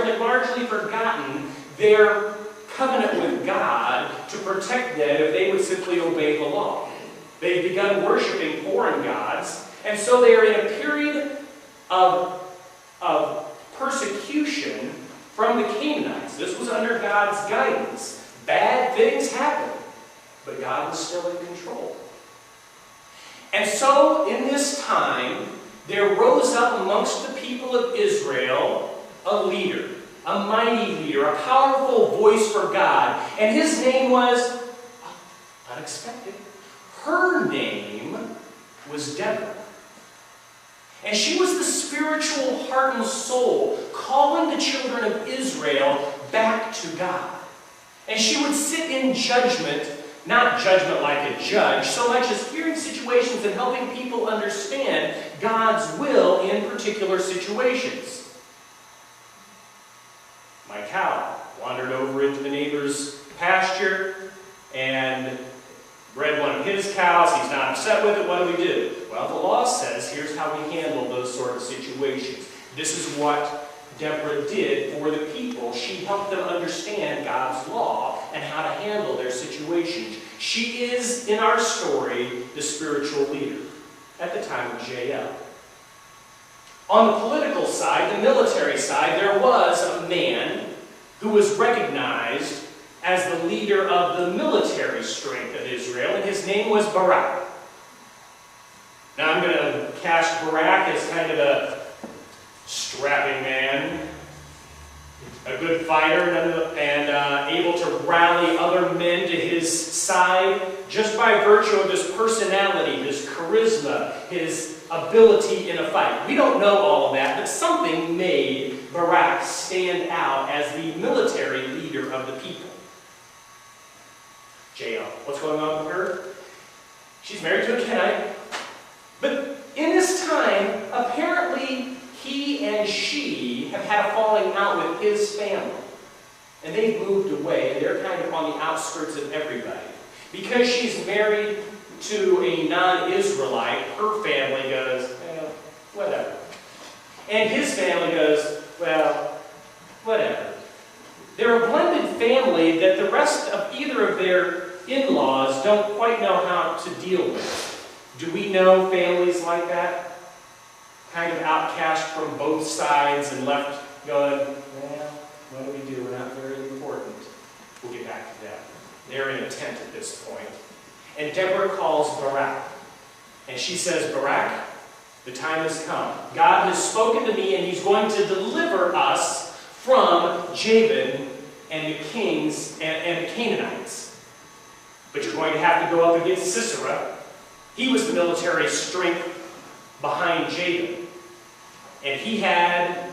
Israel had largely forgotten their covenant with God to protect them if they would simply obey the law. They've begun worshiping foreign gods, and so they are in a period of persecution from the Canaanites. This was under God's guidance. Bad things happened, but God was still in control. And so, in this time, there rose up amongst the people of Israel a leader, a mighty leader, a powerful voice for God. And his name was, unexpected, her name was Deborah. And she was the spiritual heart and soul, calling the children of Israel back to God. And she would sit in judgment, not judgment like a judge, so much as hearing situations and helping people understand God's will in particular situations. My cow wandered over into the neighbor's pasture and bred one of his cows. He's not upset with it. What do? Well, the law says here's how we handle those sort of situations. This is what Deborah did for the people. She helped them understand God's law and how to handle their situations. She is, in our story, the spiritual leader at the time of Jael. On the political side, the military side, there was a man who was recognized as the leader of the military strength of Israel, and his name was Barak. Now I'm going to cast Barak as kind of a strapping man, a good fighter, and able to rally other men to his side just by virtue of his personality, his charisma, his ability in a fight. We don't know all of that, but something made Barak stand out as the military leader of the people. Jael, what's going on with her? She's married to a Kenite. But in this time, apparently he and she have had a falling out with his family. And they've moved away, and they're kind of on the outskirts of everybody. Because she's married to a non-Israelite, her family goes, well, whatever. And his family goes, well, whatever. They're a blended family that the rest of either of their in-laws don't quite know how to deal with. Do we know families like that? Kind of outcast from both sides and left going, well, what do we do? We're not very important. We'll get back to that. They're in a tent at this point. And Deborah calls Barak. And she says, Barak, the time has come. God has spoken to me, and he's going to deliver us from Jabin and the kings and the Canaanites. But you're going to have to go up against Sisera. He was the military strength behind Jabin. And he had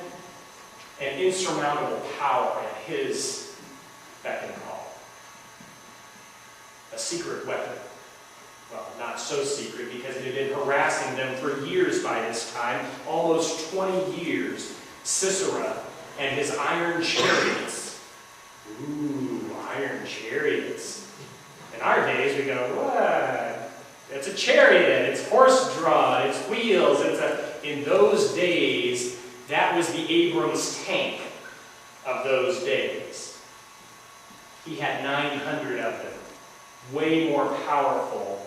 an insurmountable power at his beck and call. A secret weapon. Well, not so secret because it had been harassing them for years by this time, almost 20 years. Sisera and his iron chariots. Ooh, iron chariots. In our days we go, what? It's a chariot, it's horse-drawn, it's wheels, in those days, that was the Abrams tank of those days. He had 900 of them, way more powerful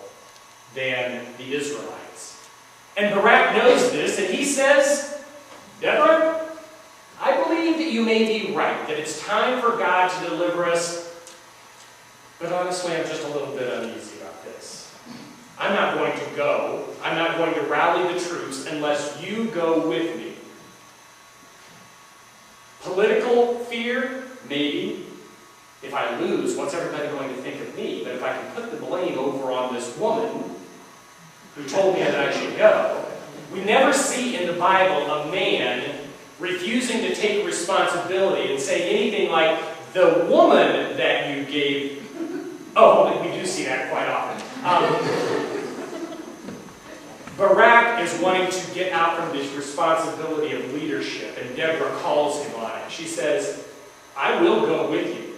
than the Israelites. And Barak knows this, and he says, Deborah, I believe that you may be right, that it's time for God to deliver us, but honestly, I'm just a little bit uneasy about this. I'm not going to go. I'm not going to rally the troops unless you go with me. Political fear? Maybe. If I lose, what's everybody going to think of me? But if I can put the blame over on this woman who told me that I should go, we never see in the Bible a man refusing to take responsibility and say anything like, the woman that you gave. Oh, we do see that quite often. Barak is wanting to get out from this responsibility of leadership, and Deborah calls him on it. She says, I will go with you,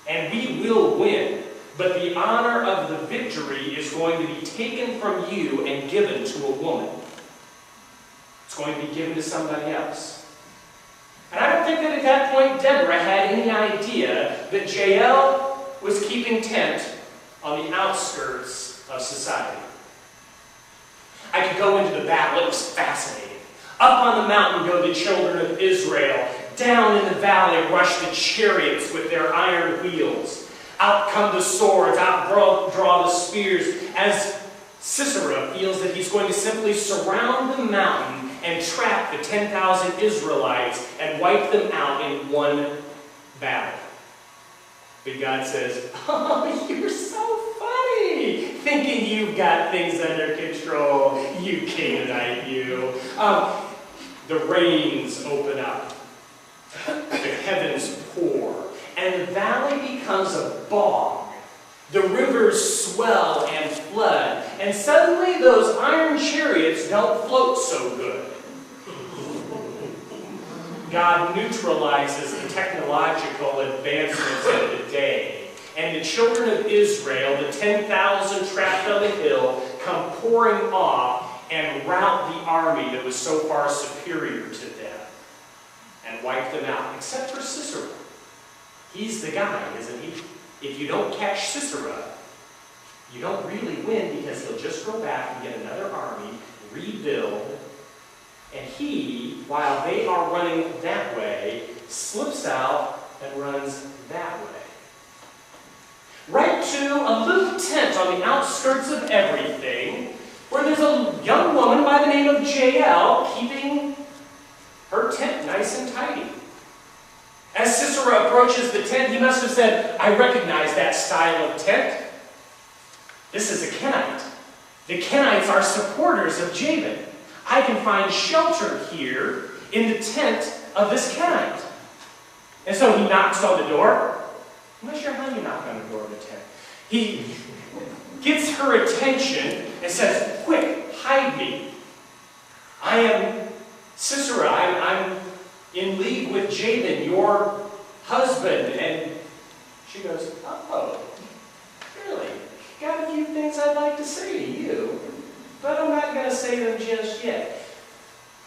and we will win, but the honor of the victory is going to be taken from you and given to a woman. It's going to be given to somebody else. And I don't think that at that point Deborah had any idea that Jael was keeping tent on the outskirts of society. I could go into the battle. It was fascinating. Up on the mountain go the children of Israel. Down in the valley rush the chariots with their iron wheels. Out come the swords, out draw the spears, as Sisera feels that he's going to simply surround the mountain and trap the 10,000 Israelites and wipe them out in one battle. But God says, "Oh, you're so funny, thinking you've got things under control, you Canaanite, you." The rains open up, the heavens pour, and the valley becomes a bog. The rivers swell and flood, and suddenly those iron chariots don't float so good. God neutralizes the technological advancements of the day, and the children of Israel, the 10,000 trapped on the hill, come pouring off and rout the army that was so far superior to them and wipe them out, except for Sisera. He's the guy, isn't he? If you don't catch Sisera, you don't really win, because he'll just go back and get another army, rebuild, and he, while they are running that way, slips out and runs that way. Right to a little tent on the outskirts of everything, where there's a young woman by the name of Jael keeping her tent nice and tidy. As Sisera approaches the tent, he must have said, "I recognize that style of tent. This is a Kenite. The Kenites are supporters of Jabin. I can find shelter here in the tent of this Kenite." And so he knocks on the door. I'm not sure how you knock on the door of the tent. He gets her attention and says, "Quick, hide me. I am Sisera. I'm in league with Jabin, your husband." And she goes, "Oh, really? Got a few things I'd like to say to you, but I'm not going to say them just yet.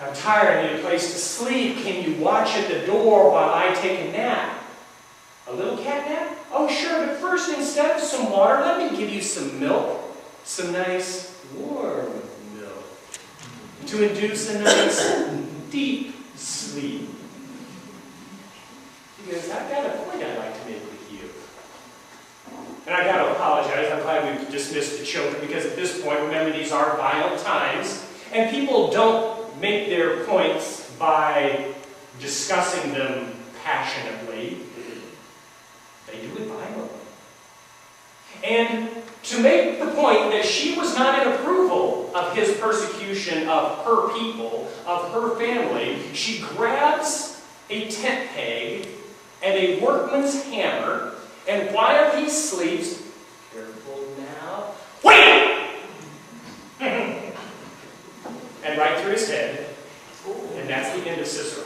I'm tired. I need a place to sleep. Can you watch at the door while I take a nap?" "A little cat nap? Oh, sure, but first, instead of some water, let me give you some milk. Some nice, warm milk to induce a nice, deep sleep." He goes, "I've got a point I'd like to make with you." And I got to apologize. I'm glad we've dismissed the children, because at this point, remember, these are violent times, and people don't make their points by discussing them passionately. They do it violently. And to make the point that she was not in approval of his persecution of her people, of her family, she grabs a tent peg and a workman's hammer, and while he sleeps, careful now, wham! And right through his head, and that's the end of Sisera.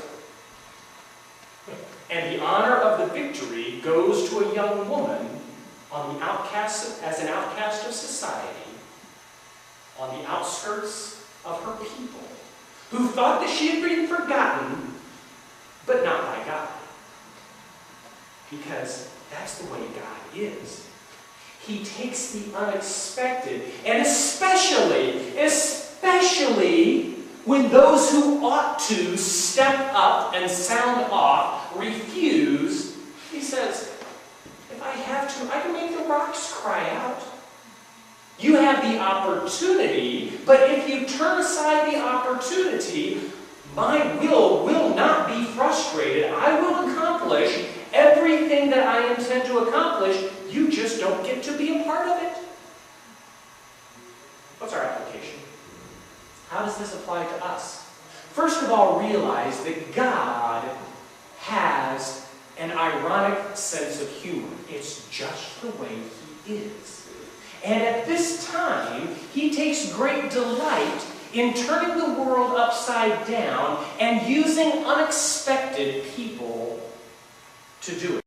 And the honor of the victory goes to a young woman on the as an outcast of society, on the outskirts of her people, who thought that she had been forgotten, but not by God. Because that's the way God is. He takes the unexpected, and especially when those who ought to step up and sound off refuse, he says, "If I have to, I can make the rocks cry out." You have the opportunity, but if you turn aside the opportunity, my will not be frustrated. I will accomplish everything that I intend to accomplish. You just don't get to be a part of it. What's our application? How does this apply to us? First of all, realize that God has an ironic sense of humor. It's just the way He is. And at this time, He takes great delight in turning the world upside down and using unexpected people to do it.